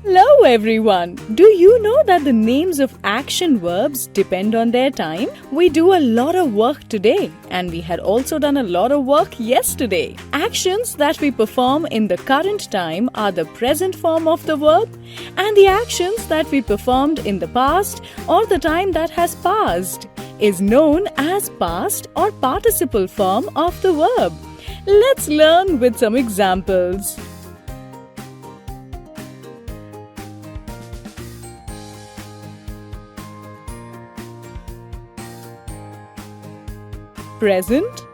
Hello everyone! Do you know that the names of action verbs depend on their time? We do a lot of work today and we had also done a lot of work yesterday. Actions that we perform in the current time are the present form of the verb, and the actions that we performed in the past or the time that has passed is known as past or participle form of the verb. Let's learn with some examples. Present,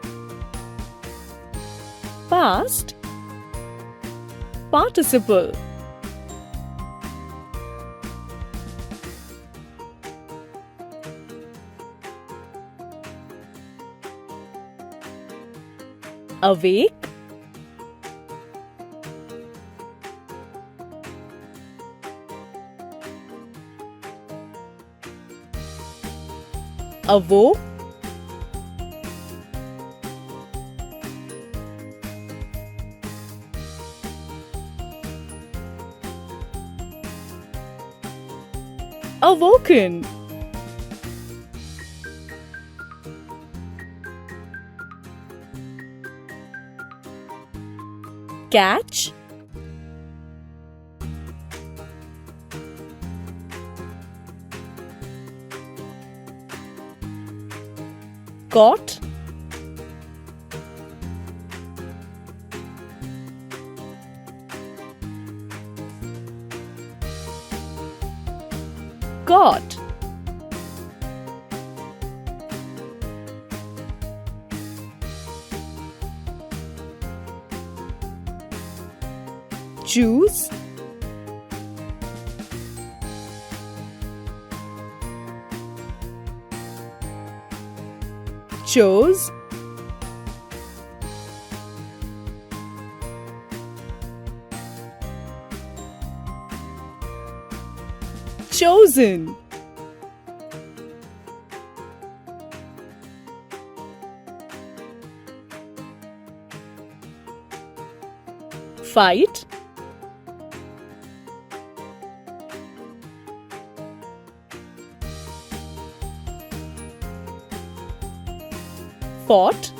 past, participle. Awake, awoke, awoken. Catch, caught, got. Choose, chose, chosen. Fight, fought,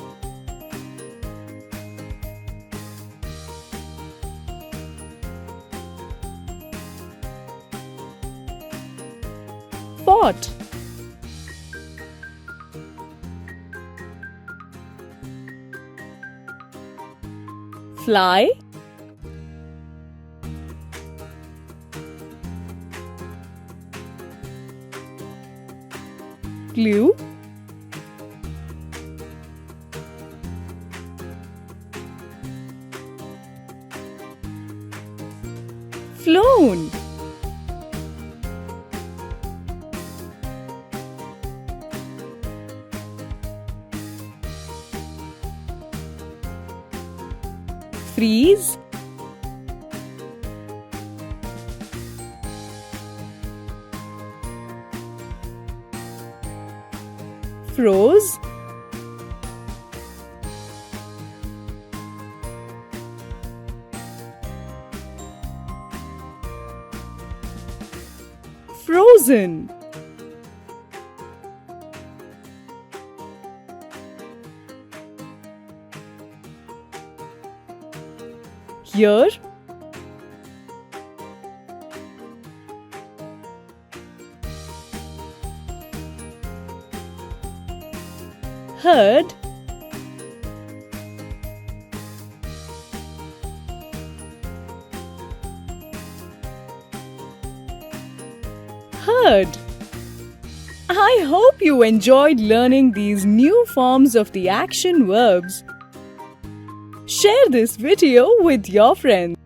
fought. Fly, flew, flown. Freeze, froze, frozen. Here, heard, heard. I hope you enjoyed learning these new forms of the action verbs. Share this video with your friends.